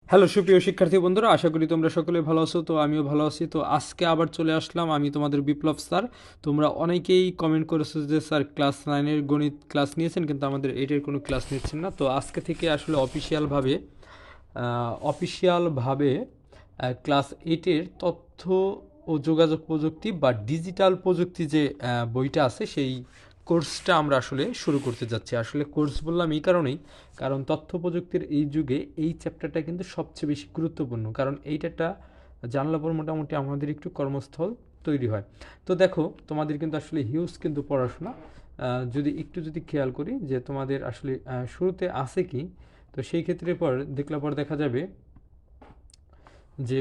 Hello সুপ্রিয় শিক্ষার্থী বন্ধুরা, আশা করি তোমরা সকলে ভালো আছো। তো আমিও ভালো আছি। তো আজকে আবার চলে আসলাম, আমি তোমাদের বিপ্লব স্যার। তোমরা অনেকেই কমেন্ট করেছো যে স্যার ক্লাস 9-এর গণিত ক্লাস নিয়েছেন, কিন্তু আমাদের 8-এর কোনো ক্লাস নিচ্ছেন না। তো আজকে থেকে আসলে অফিসিয়ালভাবে ক্লাস 8-এর তথ্য ও যোগাযোগ প্রযুক্তি বা ডিজিটাল প্রযুক্তি যে বইটা আছে, সেই কোর্সটা আমরা আসলে শুরু করতে যাচ্ছি। আসলে কোর্স বললাম এই কারণেই, কারণ তথ্য প্রযুক্তির এই যুগে এই চ্যাপ্টারটা কিন্তু সবচেয়ে বেশি গুরুত্বপূর্ণ, কারণ এইটা জানলা পর মোটামুটি আমাদের একটু কর্মস্থল তৈরি হয়। তো দেখো, তোমাদের কিন্তু আসলে হিউজ কিন্তু পড়াশোনা। যদি খেয়াল করি যে তোমাদের আসলে শুরুতে আছে কি, তো সেই ক্ষেত্রে পর দেখা যাবে যে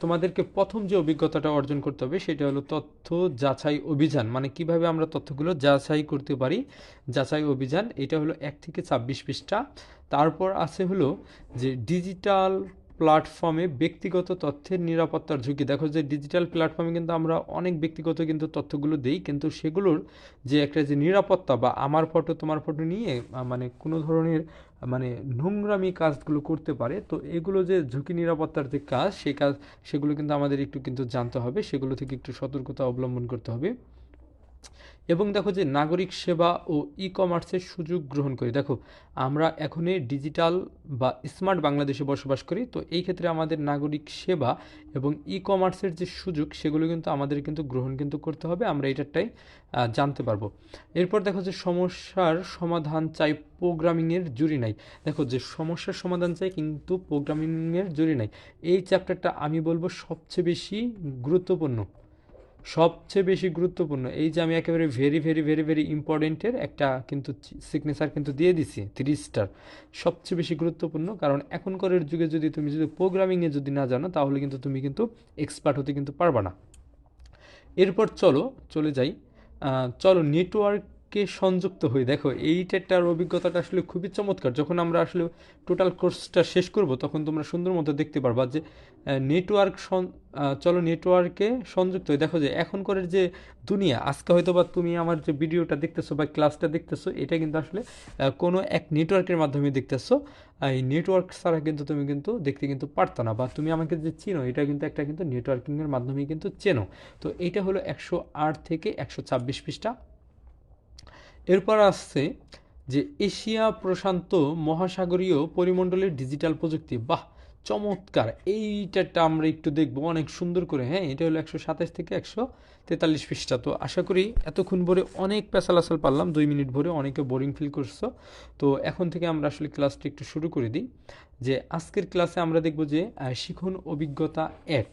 তোমাদেরকে প্রথম যে অভিজ্ঞতাটা অর্জন করতে হবে সেটা হলো তথ্য যাচাই অভিযান। মানে কিভাবে আমরা তথ্যগুলো যাচাই করতে পারি, যাচাই অভিযান। এটা হলো 1 থেকে 26 পৃষ্ঠা। তারপর আছে হলো যে ডিজিটাল প্ল্যাটফর্মে ব্যক্তিগত তথ্যের নিরাপত্তার ঝুঁকি। দেখো যে ডিজিটাল প্ল্যাটফর্মে কিন্তু আমরা অনেক ব্যক্তিগত কিন্তু তথ্যগুলো দিই, কিন্তু সেগুলোর যে একটা যে নিরাপত্তা, বা আমার ফটো তোমার ফটো নিয়ে মানে কোনো ধরনের মানে নোংরামি কাজগুলো করতে পারে, তো এগুলো যে ঝুঁকি নিরাপত্তার যে কাজ, সেই কাজ সেগুলো কিন্তু আমাদের একটু কিন্তু জানতে হবে, সেগুলো থেকে একটু সতর্কতা অবলম্বন করতে হবে। এবং দেখো যে নাগরিক সেবা ও ই কমার্সের সুযোগ গ্রহণ করি। দেখো, আমরা এখনই ডিজিটাল বা স্মার্ট বাংলাদেশে বসবাস করি, তো এই ক্ষেত্রে আমাদের নাগরিক সেবা এবং ই কমার্সের যে সুযোগ, সেগুলো কিন্তু আমাদের কিন্তু গ্রহণ কিন্তু করতে হবে। আমরা এটাটাই জানতে পারবো। এরপর দেখো যে সমস্যার সমাধান চাই, প্রোগ্রামিংয়ের জুড়ি নাই। দেখো যে সমস্যার সমাধান চাই কিন্তু প্রোগ্রামিংয়ের জুড়ি নাই, এই চ্যাপ্টারটা আমি বলবো সবচেয়ে বেশি গুরুত্বপূর্ণ। সবচেয়ে বেশি গুরুত্বপূর্ণ এই যে আমি একেবারে ভেরি ভেরি ভেরি ভেরি ইম্পর্টেন্টের একটা কিন্তু সিগনেচার কিন্তু দিয়ে দিছি 3 স্টার। সবচেয়ে বেশি গুরুত্বপূর্ণ, কারণ এখনকার যুগে যদি প্রোগ্রামিংয়ে যদি না জানো, তাহলে কিন্তু তুমি কিন্তু এক্সপার্ট হতে কিন্তু পারবা না। এরপর চলে যাই। চলো নেটওয়ার্কে সংযুক্ত হই। দেখো এইটার অভিজ্ঞতাটা আসলে খুবই চমৎকার। যখন আমরা আসলে টোটাল কোর্সটা শেষ করব, তখন তোমরা সুন্দর মতো দেখতে পারবা যে চলো নেটওয়ার্কে সংযুক্ত হই। দেখো যে এখনকার যে দুনিয়া, আজকে হয়তো বা তুমি আমার যে ভিডিওটা দেখতেছো বা ক্লাসটা দেখতেছো, এটা কিন্তু আসলে কোনো এক নেটওয়ার্কের মাধ্যমে দেখতেছো। এই নেটওয়ার্ক ছাড়া কিন্তু তুমি কিন্তু দেখতে কিন্তু পারতো না, বা তুমি আমাকে যে চিনো, এটা কিন্তু একটা কিন্তু নেটওয়ার্কিংয়ের মাধ্যমে কিন্তু চেনো। তো এইটা হলো 108 থেকে 126 পৃষ্ঠা। এরপর আসছে যে এশিয়া প্রশান্ত মহাসাগরীয় পরিমণ্ডলের ডিজিটাল প্রযুক্তি। বাহ, চমৎকার! এইটা আমরা একটু দেখবো অনেক সুন্দর করে। হ্যাঁ, এটা হলো 127 থেকে 143 পৃষ্ঠা। তো আশা করি এতক্ষণ ভরে অনেক পেঁচালাচাল পারলাম, 2 মিনিট ভরে অনেকে বোরিং ফিল করছো। তো এখন থেকে আমরা আসলে ক্লাসটি একটু শুরু করে দিই। যে আজকের ক্লাসে আমরা দেখব যে শিখন অভিজ্ঞতা 1,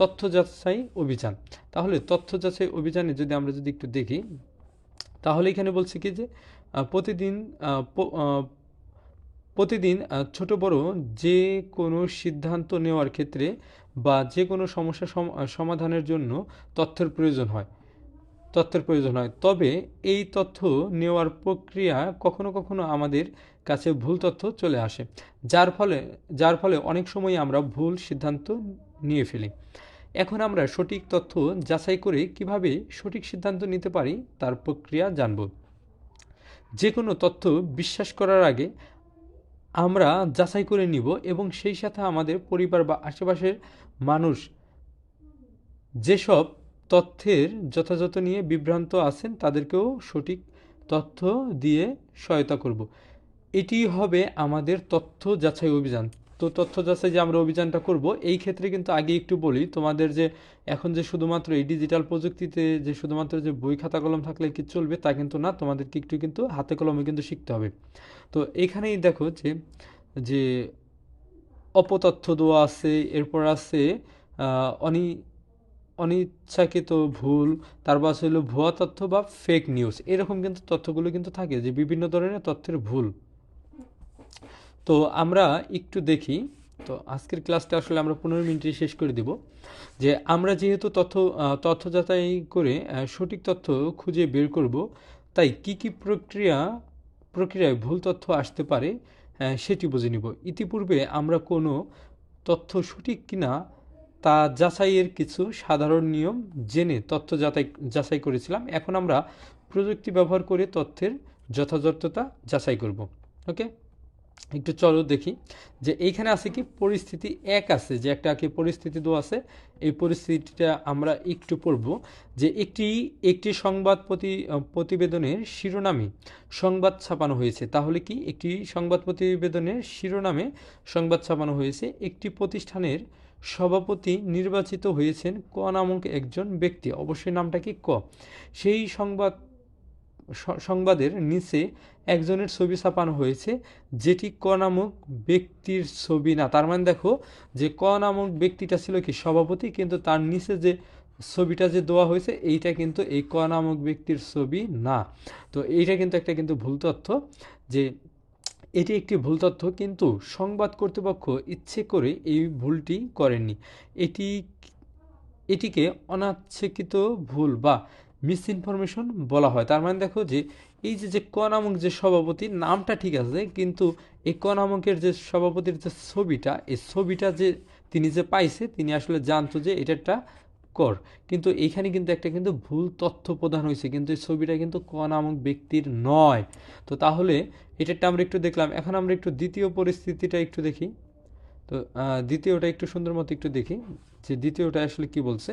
তথ্য যাচাই অভিযান। তাহলে তথ্য যাচাই অভিযানে আমরা যদি একটু দেখি, তাহলে এখানে বলছে কি যে প্রতিদিন আহ, প- আহ, প্রতিদিন ছোট বড় যে কোনো সিদ্ধান্ত নেওয়ার ক্ষেত্রে বা যে কোনো সমস্যা সমাধানের জন্য তথ্যের প্রয়োজন হয় তবে এই তথ্য নেওয়ার প্রক্রিয়া কখনো কখনো আমাদের কাছে ভুল তথ্য চলে আসে, যার ফলে যার ফলে অনেক সময় আমরা ভুল সিদ্ধান্ত নিয়ে ফেলি। এখন আমরা সঠিক তথ্য যাচাই করে কিভাবে সঠিক সিদ্ধান্ত নিতে পারি তার প্রক্রিয়া জানব। যে কোনো তথ্য বিশ্বাস করার আগে আমরা যাচাই করে নিব, এবং সেই সাথে আমাদের পরিবার বা আশেপাশের মানুষ যেসব তথ্যের যথাযথ নিয়ে বিভ্রান্ত আছেন, তাদেরকেও সঠিক তথ্য দিয়ে সহায়তা করব। এটি হবে আমাদের তথ্য যাচাই অভিযান। তো তথ্য যাচাই যে আমরা অভিযানটা করব, এই ক্ষেত্রে কিন্তু আগে একটু বলি তোমাদের যে এখন যে শুধুমাত্র এই ডিজিটাল প্রযুক্তিতে যে শুধুমাত্র যে বই খাতা কলম থাকলে কি চলবে, তা কিন্তু না, তোমাদেরকে একটু কিন্তু হাতে কলমে কিন্তু শিখতে হবে। তো এখানেই দেখো যে যে অপতথ্য দেওয়া আছে, এরপর আছে আহ, অনি অনিচ্ছাকৃত ভুল, তারপর আছে হলো ভুয়া তথ্য বা ফেক নিউজ। এরকম কিন্তু তথ্যগুলো কিন্তু থাকে, যে বিভিন্ন ধরনের তথ্যের ভুল। তো আমরা একটু দেখি। তো আজকের ক্লাসটা আসলে আমরা 15 মিনিটে শেষ করে দিব। যে আমরা যেহেতু তথ্য যাচাই করে সঠিক তথ্য খুঁজে বের করব, তাই কি কি প্রক্রিয়ায় ভুল তথ্য আসতে পারে সেটি বুঝে নিব। ইতিপূর্বে আমরা কোনো তথ্য সঠিক কিনা তা যাচাইয়ের কিছু সাধারণ নিয়ম জেনে তথ্য যাচাই করেছিলাম। এখন আমরা প্রযুক্তি ব্যবহার করে তথ্যের যথাযথতা যাচাই করব। ওকে, একটু চলো দেখি যে এইখানে আছে কি পরিস্থিতি 1 আছে, যে একটা কি পরিস্থিতি 2 আছে। এই পরিস্থিতিটা আমরা একটু পড়ব যে একটি সংবাদ প্রতিবেদনের শিরোনামে সংবাদ ছাপানো হয়েছে। তাহলে কি একটি সংবাদ প্রতিবেদনের শিরোনামে সংবাদ ছাপানো হয়েছে, একটি প্রতিষ্ঠানের সভাপতি নির্বাচিত হয়েছেন ক নামক একজন ব্যক্তি। অবশ্যই নামটা কি ক। সেই সংবাদের নিচে একজনের ছবি ছাপানো হয়েছে যেটি ক নামক ব্যক্তির ছবি না। তার মানে দেখো যে ক নামক ব্যক্তিটা ছিল কি সভাপতি, কিন্তু তার নিচে যে ছবিটা যে দেওয়া হয়েছে এইটা কিন্তু এই ক নামক ব্যক্তির ছবি না। তো এইটা কিন্তু একটা কিন্তু ভুল তথ্য, যে এটি একটি ভুল তথ্য, কিন্তু সংবাদ কর্তৃপক্ষ ইচ্ছে করে এই ভুলটি করেননি। এটিকে অনাচ্ছাকৃত ভুল বা মিস ইনফরমেশন বলা হয়। তার মানে দেখো যে এই যে ক নামক যে সভাপতির নামটা ঠিক আছে, কিন্তু এই ক নামকের যে সভাপতির যে ছবিটা, এই ছবিটা যে তিনি যে পাইছে, তিনি আসলে জানতো যে এটা একটা কর, কিন্তু এইখানে কিন্তু একটা কিন্তু ভুল তথ্য প্রদান হয়েছে, কিন্তু এই ছবিটা কিন্তু ক নামক ব্যক্তির নয়। তো তাহলে এটাটা আমরা একটু দেখলাম। এখন আমরা একটু দ্বিতীয় পরিস্থিতিটা একটু দেখি। তো দ্বিতীয়টা একটু সুন্দর মতো একটু দেখি যে দ্বিতীয়টা আসলে কি বলছে।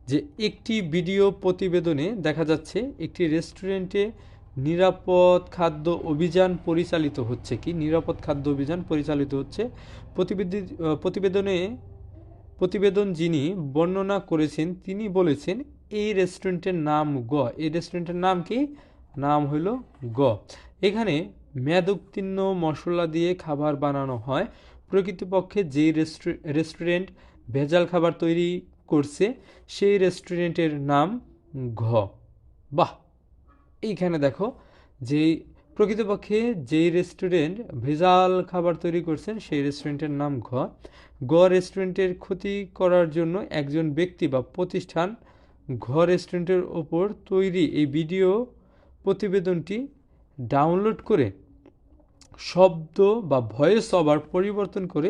যে একটি ভিডিও প্রতিবেদনে দেখা যাচ্ছে একটি রেস্টুরেন্টে নিরাপদ খাদ্য অভিযান পরিচালিত হচ্ছে। কি নিরাপদ খাদ্য অভিযান পরিচালিত হচ্ছে। প্রতিবেদন যিনি বর্ণনা করেছেন তিনি বলেছেন এই রেস্টুরেন্টের নাম গ। এই রেস্টুরেন্টের নাম কি? নাম হইল গ। এখানে মেয়াদোত্তীর্ণ মশলা দিয়ে খাবার বানানো হয়। প্রকৃতপক্ষে যেই রেস্টুরেন্ট ভেজাল খাবার তৈরি করছে সেই রেস্টুরেন্টের নাম ঘ। বাহ, এইখানে দেখো যে প্রকৃতপক্ষে যেই রেস্টুরেন্ট ভেজাল খাবার তৈরি করছেন সেই রেস্টুরেন্টের নাম ঘ। গ রেস্টুরেন্টের ক্ষতি করার জন্য একজন ব্যক্তি বা প্রতিষ্ঠান ঘ রেস্টুরেন্টের ওপর তৈরি এই ভিডিও প্রতিবেদনটি ডাউনলোড করে শব্দ বা ভয়েস ওভার পরিবর্তন করে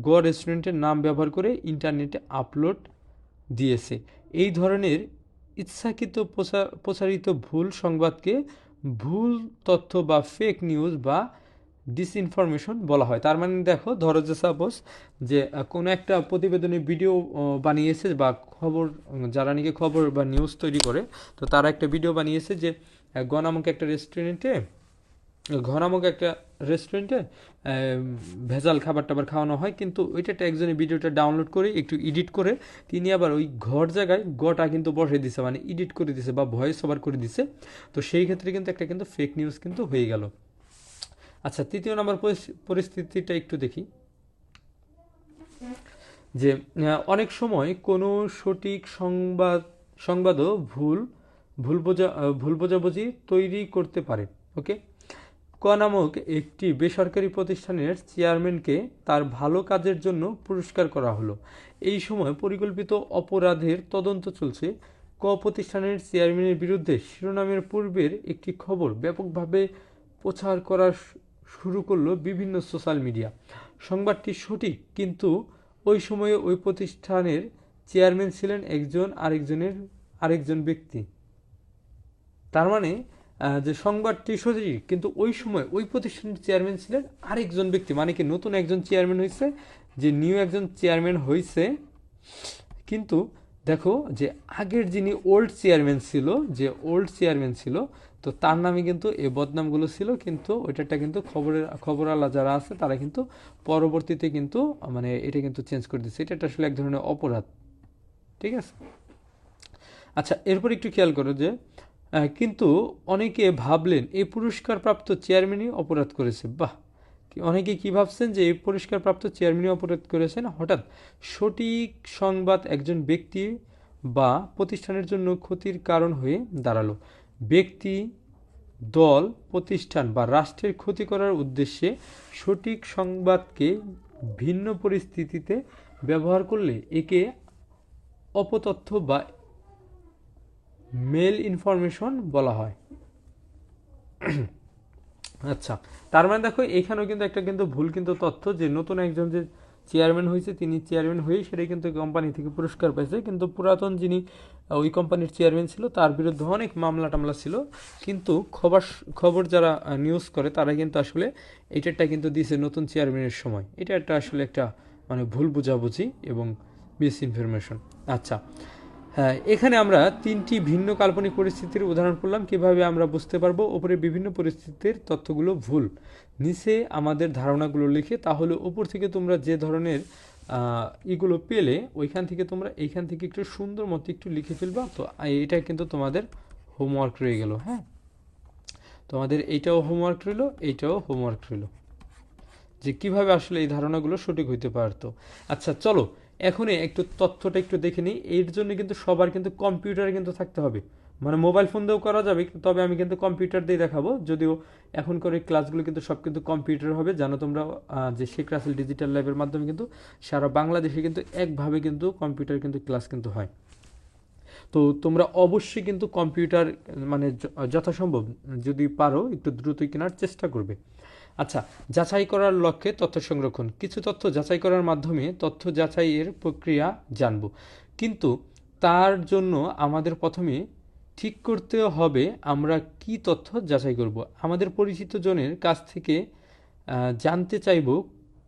গ রেস্টুরেন্টের নাম ব্যবহার করে ইন্টারনেটে আপলোড দিয়েছে। এই ধরনের ইচ্ছাকৃত প্রচারিত ভুল সংবাদকে ভুল তথ্য বা ফেক নিউজ বা ডিসইনফরমেশন বলা হয়। তার মানে দেখো, ধরো যে সাপোজ যে কোনো একটা প্রতিবেদনে ভিডিও বানিয়েছে বা খবর, যারা নাকি খবর বা নিউজ তৈরি করে, তো তারা একটা ভিডিও বানিয়েছে যে ঘ নামক একটা রেস্টুরেন্টে ভেজাল খাবার টাবার খাওয়ানো হয়, কিন্তু ওইটা একজনের ভিডিওটা ডাউনলোড করে একটু এডিট করে তিনি আবার ওই ঘর জায়গায় গটা কিন্তু বসে দিছে, মানে এডিট করে দিছে বা ভয়েস ওভার করে দিছে। তো সেই ক্ষেত্রে কিন্তু একটা কিন্তু ফেক নিউজ কিন্তু হয়ে গেল। আচ্ছা, তৃতীয় নম্বর পরিস্থিতিটা একটু দেখি যে অনেক সময় কোনো সঠিক সংবাদও ভুল বোঝাবুঝি তৈরি করতে পারে। ওকে, ক নামক একটি বেসরকারি প্রতিষ্ঠানের চেয়ারম্যানকে তার ভালো কাজের জন্য পুরস্কার করা হলো। এই সময় পরিকল্পিত অপরাধের তদন্ত চলছে। ক প্রতিষ্ঠানের চেয়ারম্যানের বিরুদ্ধে শিরোনামের পূর্বের একটি খবর ব্যাপকভাবে প্রচার করা শুরু করলো বিভিন্ন সোশ্যাল মিডিয়া। সংবাদটি সঠিক, কিন্তু ওই সময়ে ওই প্রতিষ্ঠানের চেয়ারম্যান ছিলেন আরেকজন ব্যক্তি। তার মানে যে সংবাদটি সঠিক, কিন্তু ওই সময় ওই প্রতিষ্ঠানের চেয়ারম্যান ছিলেন আরেকজন ব্যক্তি। মানে কি নতুন একজন চেয়ারম্যান হয়েছে, যে নিউ একজন চেয়ারম্যান হয়েছে, কিন্তু দেখো যে আগের যিনি ওল্ড চেয়ারম্যান ছিল, তো তার নামে কিন্তু এই বদনামগুলো ছিল, কিন্তু ওইটাটা কিন্তু খবরালা যারা আছে তারা কিন্তু পরবর্তীতে কিন্তু মানে এটা কিন্তু চেঞ্জ করে দিচ্ছে। এটা আসলে এক ধরনের অপরাধ। ঠিক আছে। আচ্ছা, এরপর একটু খেয়াল করো যে কিন্তু অনেকে ভাবলেন এই পুরস্কারপ্রাপ্ত চেয়ারম্যানই অপরাধ করেছে। বাহ, অনেকে কি ভাবছেন যে এই পুরস্কারপ্রাপ্ত চেয়ারম্যানই অপরাধ করেছেন। হঠাৎ সঠিক সংবাদ একজন ব্যক্তি বা প্রতিষ্ঠানের জন্য ক্ষতির কারণ হয়ে দাঁড়ালো। ব্যক্তি, দল, প্রতিষ্ঠান বা রাষ্ট্রের ক্ষতি করার উদ্দেশ্যে সঠিক সংবাদকে ভিন্ন পরিস্থিতিতে ব্যবহার করলে একে অপতথ্য বা মেল ইনফরমেশন বলা হয়। আচ্ছা, তার মানে দেখো এখানেও কিন্তু একটা কিন্তু ভুল কিন্তু তথ্য, যে নতুন একজন যে চেয়ারম্যান হয়েছে, তিনি চেয়ারম্যান হয়েই সেটাই কিন্তু কোম্পানি থেকে পুরস্কার পাইছে। কিন্তু পুরাতন যিনি ওই কোম্পানির চেয়ারম্যান ছিল তার বিরুদ্ধে অনেক মামলা টামলা ছিল, কিন্তু খবর যারা নিউজ করে তারা কিন্তু আসলে এইটারটা কিন্তু দিয়েছে নতুন চেয়ারম্যানের সময়। এটা একটা আসলে একটা মানে ভুল বোঝাবুঝি এবং মিস ইনফরমেশন। আচ্ছা, হ্যাঁ, এখানে আমরা তিনটি ভিন্ন কাল্পনিক পরিস্থিতির উদাহরণ পড়লাম। কিভাবে আমরা বুঝতে পারবো ওপরে বিভিন্ন পরিস্থিতির তথ্যগুলো ভুল? নিচে আমাদের ধারণাগুলো লিখে, তাহলে উপর থেকে তোমরা যে ধরনের এগুলো পেলে ওইখান থেকে তোমরা এইখান থেকে একটু সুন্দর মতো একটু লিখে ফেলবা। তো এটা কিন্তু তোমাদের হোমওয়ার্ক রয়ে গেল। হ্যাঁ, তোমাদের এইটাও হোমওয়ার্ক রইল, এইটাও হোমওয়ার্ক রইল, যে কিভাবে আসলে এই ধারণাগুলো সঠিক হইতে পারতো। আচ্ছা চলো এখন একটু তথ্যটা একটু দেখে নিই। এর জন্য কিন্তু সবার কিন্তু কম্পিউটারে কিন্তু থাকতে হবে, মানে মোবাইল ফোন দিয়েও করা যাবে, তবে আমি কিন্তু কম্পিউটার দিয়ে দেখাবো। যদিও এখনকার এই ক্লাসগুলো কিন্তু সব কিন্তু কম্পিউটার হবে। জানো তোমরা যে শেখ রাসেল ডিজিটাল ল্যাবের মাধ্যমে কিন্তু সারা বাংলাদেশে কিন্তু একভাবে কিন্তু কম্পিউটার কিন্তু ক্লাস কিন্তু হয়। তো তোমরা অবশ্যই কিন্তু কম্পিউটার মানে যথাসম্ভব যদি পারো একটু দ্রুতই কেনার চেষ্টা করবে। আচ্ছা, যাচাই করার লক্ষ্যে তথ্য সংরক্ষণ। কিছু তথ্য যাচাই করার মাধ্যমে তথ্য যাচাইয়ের প্রক্রিয়া জানব, কিন্তু তার জন্য আমাদের প্রথমে ঠিক করতে হবে আমরা কি তথ্য যাচাই করব। আমাদের পরিচিত জনের কাছ থেকে জানতে চাইব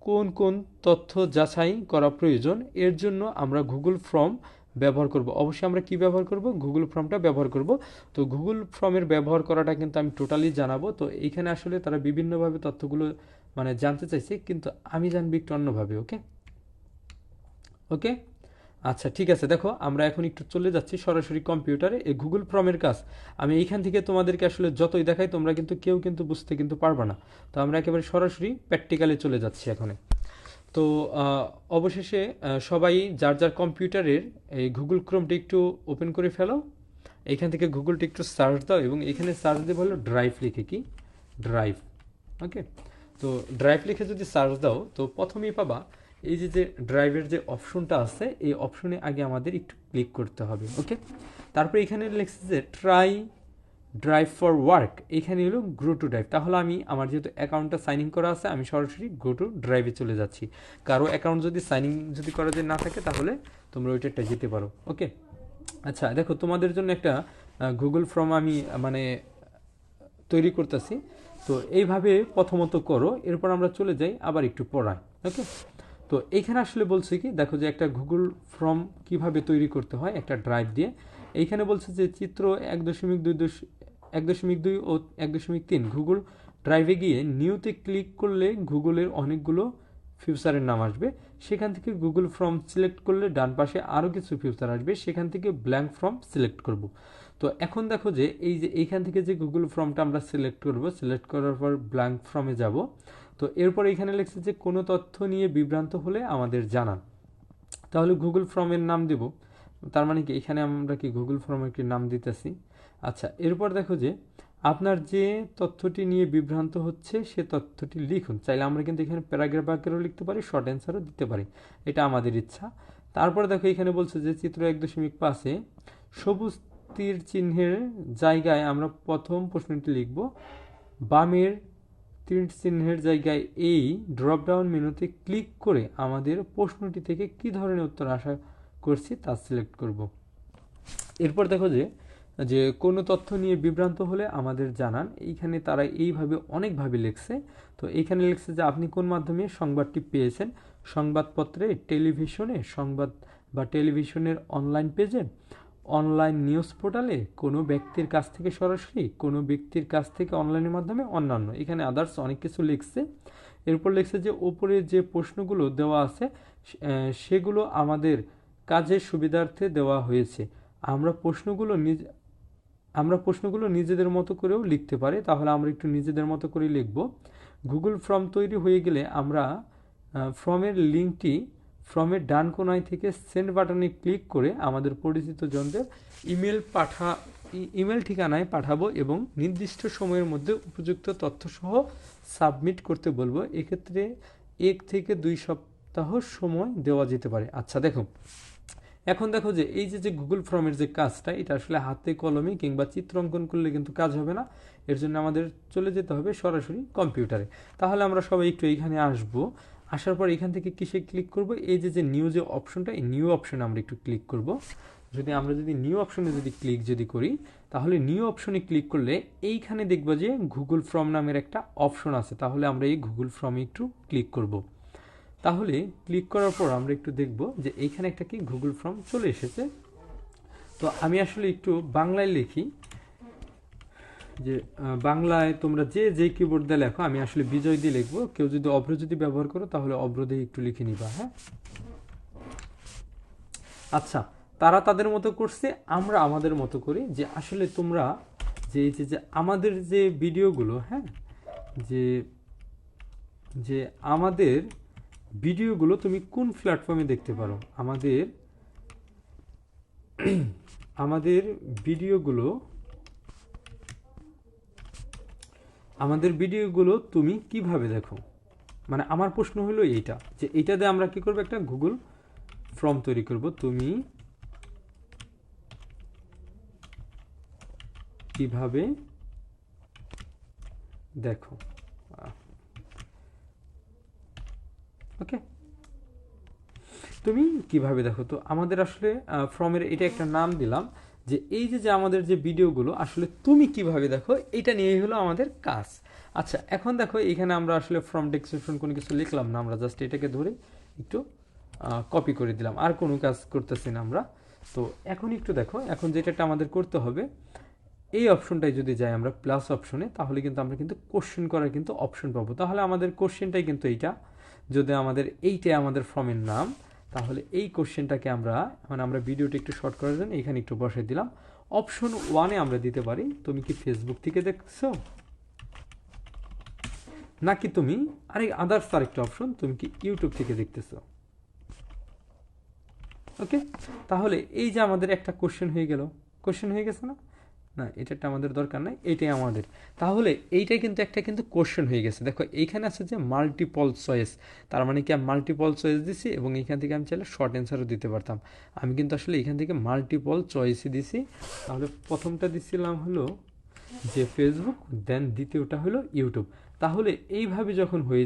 কোন কোন তথ্য যাচাই করা প্রয়োজন। এর জন্য আমরা গুগল ফর্ম ব্যবহার করব। অবশ্যই আমরা কি ব্যবহার করব? গুগল ফর্মটা ব্যবহার করব। তো গুগল ফর্মের ব্যবহার করাটা কিন্তু আমি টোটালি জানাবো। তো এইখানে আসলে তারা বিভিন্নভাবে তথ্যগুলো মানে জানতে চাইছে, কিন্তু আমি জানবো একটু অন্যভাবে। ওকে ওকে আচ্ছা ঠিক আছে। দেখো আমরা এখন একটু চলে যাচ্ছি সরাসরি কম্পিউটারে। এই গুগল ফর্মের কাজ আমি এইখান থেকে তোমাদেরকে আসলে যতই দেখাই তোমরা কিন্তু কেউ কিন্তু বুঝতে কিন্তু পারবে না। তো আমরা একেবারে সরাসরি প্র্যাকটিক্যালে চলে যাচ্ছি এখন। তো অবশেষে সবাই যার যার কম্পিউটারের এই গুগল ক্রোমটা একটু ওপেন করে ফেলো। এইখান থেকে গুগলটা একটু সার্চ দাও এবং এখানে সার্চ দিয়ে বলো ড্রাইভ লিখে, কি ড্রাইভ। ওকে, তো ড্রাইভ লিখে যদি সার্চ দাও তো প্রথমেই পাবা এই যে যে ড্রাইভের যে অপশনটা আছে, এই অপশনে আগে আমাদের একটু ক্লিক করতে হবে। ওকে, তারপরে এখানে লিখছে যে ট্রাই ড্রাইভ ফর ওয়ার্ক, এখানে হলো গ্রো টু ড্রাইভ। তাহলে আমি আমার যেহেতু অ্যাকাউন্টটা সাইন ইন করা আছে আমি সরাসরি গ্রো টু ড্রাইভে চলে যাচ্ছি। কারো অ্যাকাউন্ট যদি সাইন ইন যদি করা যে না থাকে তাহলে তোমরা ওইটা যেতে পারো। ওকে, আচ্ছা দেখো তোমাদের জন্য একটা গুগল ফর্ম আমি মানে তৈরি করতেছি। তো এইভাবে প্রথমত করো, এরপর আমরা চলে যাই আবার একটু পড়াই। ওকে, তো এইখানে আসলে বলছে কি, দেখো যে একটা গুগল ফর্ম কিভাবে তৈরি করতে হয় একটা ড্রাইভ দিয়ে। এইখানে বলছে যে চিত্র 1.2 ও 1.3 গুগল ড্রাইভে গিয়ে নিউতে ক্লিক করলে গুগলের অনেকগুলো ফিউচারের নাম আসবে। সেখান থেকে গুগল ফর্ম সিলেক্ট করলে ডান পাশে আরও কিছু ফিউচার আসবে, সেখান থেকে ব্ল্যাঙ্ক ফর্ম সিলেক্ট করব। তো এখন দেখো যে এই যে এইখান থেকে যে গুগল ফর্মটা আমরা সিলেক্ট করব, সিলেক্ট করার পর ব্ল্যাঙ্ক ফর্মে যাব। তো এরপর এখানে লিখছে যে কোনো তথ্য নিয়ে বিভ্রান্ত হলে আমাদের জানান। তাহলে গুগল ফর্মের নাম দেব, তার মানে কি এখানে আমরা কি গুগল ফর্মের কি নাম দিতেছি। আচ্ছা, এরপর দেখো যে আপনার যে তথ্যটি নিয়ে বিভ্রান্ত হচ্ছে সে তথ্যটি লিখুন। চাইলে আমরা কিন্তু এখানে প্যারাগ্রাফ আকারেও লিখতে পারি, শর্ট অ্যান্সারও দিতে পারি, এটা আমাদের ইচ্ছা। তারপর দেখো এখানে বলছে যে চিত্র 1.5-এ সবুজ তীর চিহ্নের জায়গায় আমরা প্রথম প্রশ্নটি লিখব। বামের তীর চিহ্নের জায়গায় এই ড্রপডাউন মেনুতে ক্লিক করে আমাদের প্রশ্নটি থেকে কি ধরনের উত্তর আশা করছি তা সিলেক্ট করব। এরপর দেখো যে যে কোনো তথ্য নিয়ে বিভ্রান্ত হলে আমাদের জানান। এইখানে তারা এইভাবে অনেকভাবে লিখছে। তো এইখানে লিখছে যে আপনি কোন মাধ্যমে সংবাদটি পেয়েছেন, সংবাদপত্রে, টেলিভিশনে, সংবাদ বা টেলিভিশনের অনলাইন পেজে, অনলাইন নিউজ পোর্টালে, কোনো ব্যক্তির কাছ থেকে সরাসরি, কোনো ব্যক্তির কাছ থেকে অনলাইনের মাধ্যমে, অন্যান্য। এখানে আদার্স অনেক কিছু লিখছে। এরপর লিখছে যে ওপরে যে প্রশ্নগুলো দেওয়া আছে সেগুলো আমাদের কাজের সুবিধার্থে দেওয়া হয়েছে। আমরা প্রশ্নগুলো নিজেদের মতো করেও লিখতে পারি। তাহলে আমরা একটু নিজেদের মতো করে লিখব। গুগল ফর্ম তৈরি হয়ে গেলে আমরা ফর্মের লিঙ্কটি ফর্মের ডান কোনায় থেকে সেন্ড বাটনে ক্লিক করে আমাদের পরিচিত জনদের ইমেল ঠিকানায় পাঠাবো এবং নির্দিষ্ট সময়ের মধ্যে উপযুক্ত তথ্যসহ সাবমিট করতে বলবো। এক্ষেত্রে 1 থেকে 2 সপ্তাহ সময় দেওয়া যেতে পারে। আচ্ছা দেখো, এখন দেখো যে এই যে গুগল ফর্মের যে কাজটা, এটা আসলে হাতে কলমে কিংবা চিত্র অঙ্কন করলে কিন্তু কাজ হবে না। এর জন্য আমাদের চলে যেতে হবে সরাসরি কম্পিউটারে। তাহলে আমরা সবাই একটু এইখানে আসব। আসার পর এখান থেকে কিসে ক্লিক করব, এই যে নিউ যে অপশনটা, এই নিউ অপশনে আমরা একটু ক্লিক করব। আমরা যদি নিউ অপশনে ক্লিক করি, তাহলে নিউ অপশনে ক্লিক করলে এইখানে দেখব যে গুগল ফর্ম নামের একটা অপশন আছে। তাহলে আমরা এই গুগল ফর্মে একটু ক্লিক করব। তাহলে ক্লিক করার পর আমরা একটু দেখব যে এইখানে একটা কি গুগল ফর্ম চলে এসেছে। তো আমি আসলে একটু বাংলায় লিখি, যে বাংলায় তোমরা যে কিবোর্ড দিয়ে লেখো, আমি আসলে বিজয় দিয়ে লিখবো। কেউ যদি অভ্র ব্যবহার করো তাহলে অভ্র দিয়ে একটু লিখে নিবা। হ্যাঁ, আচ্ছা, তারা তাদের মতো করছে, আমরা আমাদের মতো করি। যে আসলে তোমরা যে এই যে আমাদের যে ভিডিওগুলো, হ্যাঁ, যে যে আমাদের ভিডিওগুলো তুমি কোন প্ল্যাটফর্মে দেখতে পারো, আমাদের আমাদের ভিডিওগুলো তুমি কিভাবে দেখো। মানে আমার প্রশ্ন হলো এইটা, যে এইটা দিয়ে আমরা কি করব, একটা গুগল ফর্ম তৈরি করব। তুমি কিভাবে দেখো, ওকে, তুমি কিভাবে দেখো। তো আমাদের আসলে ফর্মের এটা একটা নাম দিলাম, যে এই যে আমাদের যে ভিডিওগুলো আসলে তুমি কিভাবে দেখো, এটা নিয়েই হলো আমাদের কাজ। আচ্ছা, এখন দেখো এখানে আমরা আসলে ফর্ম ডেসক্রিপশন কোনো কিছু লিখলাম না, আমরা জাস্ট এটাকে ধরে একটু কপি করে দিলাম, আর কোনো কাজ করতেছি না আমরা। তো এখন একটু দেখো, এখন যেটা আমাদের করতে হবে, এই অপশনটাই যদি যাই আমরা প্লাস অপশনে, তাহলে কিন্তু আমরা কিন্তু কোশ্চেন করার কিন্তু অপশন পাবো। তাহলে আমাদের কোশ্চেনটাই কিন্তু এইটা, যদি আমাদের এইটাই আমাদের ফর্মের নাম, তাহলে এই কোশ্চেনটাকে আমরা, মানে আমরা ভিডিওটা একটু শর্ট করার জন্য এখানে একটু বসাই দিলাম। অপশন 1-এ আমরা দিতে পারি, তুমি কি ফেসবুক থেকে দেখছো, নাকি তুমি আদার্স আরেকটা অপশন, তুমি কি ইউটিউব থেকে দেখতেছো। ওকে, তাহলে এই যে আমাদের একটা কোশ্চেন হয়ে গেছে না, না এটাটা আমাদের দরকার নাই, এটাই আমাদের। তাহলে এইটাই কিন্তু একটা কিন্তু কোশ্চেন হয়ে গেছে। দেখো এইখানে আছে যে মাল্টিপল চয়েস, তার মানে কি আমি মাল্টিপল চয়েস দিছি, এবং এইখান থেকে আমি চাইলে শর্ট অ্যান্সারও দিতে পারতাম। আমি কিন্তু আসলে এখান থেকে মাল্টিপল চয়েসই দিছি। তাহলে প্রথমটা দিছিলাম হলো যে ফেসবুক, দেন দ্বিতীয়টা হলো ইউটিউব। তাহলে এইভাবে যখন হয়ে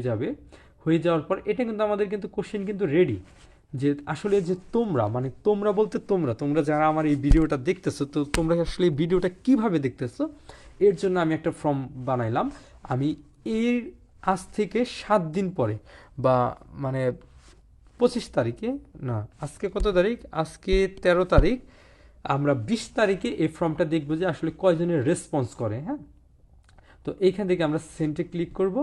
যাওয়ার পর এটা কিন্তু আমাদের কিন্তু কোশ্চেন কিন্তু রেডি, যে আসলে যে তোমরা, মানে তোমরা বলতে তোমরা যারা আমার এই ভিডিওটা দেখতেছো, তো তোমরা আসলে এই ভিডিওটা কিভাবে দেখতেছো, এর জন্য আমি একটা ফর্ম বানাইলাম। আমি এর আজ থেকে 7 দিন পরে, বা মানে 25 তারিখে, না আজকে কত তারিখ, আজকে 13 তারিখ, আমরা 20 তারিখে এই ফর্মটা দেখবো যে আসলে কয়জনের রেসপন্স করে। হ্যাঁ, তো এইখান থেকে আমরা সেন্টে ক্লিক করব,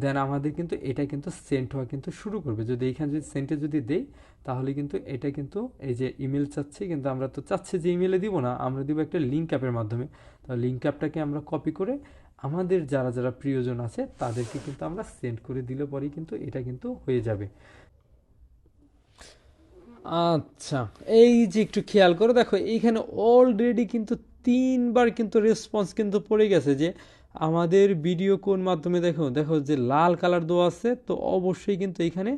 দেন আমাদের কিন্তু এটা কিন্তু সেন্ট হওয়া কিন্তু শুরু করবে। যদি এইখানে যদি সেন্টে যদি দেই, তাহলে কিন্তু এটা কিন্তু এই যে ইমেল চাচ্ছি, কিন্তু আমরা তো চাচ্ছি যে ইমেলে দিব না, আমরা দিব একটা লিঙ্ক অ্যাপের মাধ্যমে। তো লিঙ্ক অ্যাপটাকে আমরা কপি করে আমাদের যারা প্রিয়জন আছে তাদেরকে কিন্তু আমরা সেন্ড করে দিলে পরেই কিন্তু এটা কিন্তু হয়ে যাবে। আচ্ছা, এই যে একটু খেয়াল করে দেখো, এইখানে অলরেডি কিন্তু 3বার কিন্তু রেসপন্স কিন্তু পড়ে গেছে, যে আমাদের ভিডিও কোন মাধ্যমে দেখো যে লাল কালার দেওয়া আছে। তো অবশ্যই কিন্তু এখানে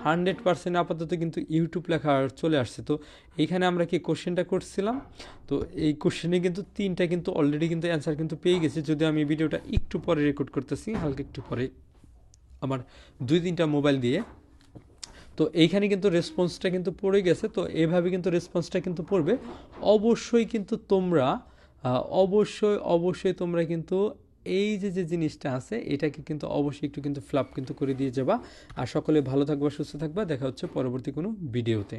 100% আপাতত কিন্তু ইউটিউব লেখা চলে আসছে। তো এইখানে আমরা কি কোশ্চেনটা করছিলাম, তো এই কোশ্চেনে কিন্তু 3টা কিন্তু অলরেডি কিন্তু অ্যান্সার কিন্তু পেয়ে গেছে। যদি আমি ভিডিওটা একটু পরে রেকর্ড করতেছি, হালকা একটু পরে আমার 2-3টা মোবাইল দিয়ে, তো এইখানে কিন্তু রেসপন্সটা কিন্তু পড়ে গেছে। তো এইভাবে কিন্তু রেসপন্সটা কিন্তু পড়বে। অবশ্যই কিন্তু তোমরা অবশ্যই তোমরা কিন্তু এই যে জিনিসটা আছে, এটাকে কিন্তু অবশ্যই একটু কিন্তু ফ্ল্যাপ কিন্তু করে দিয়ে যাবা। আর সকলে ভালো থাকবা, সুস্থ থাকবা, দেখা হচ্ছে পরবর্তী কোনো ভিডিওতে।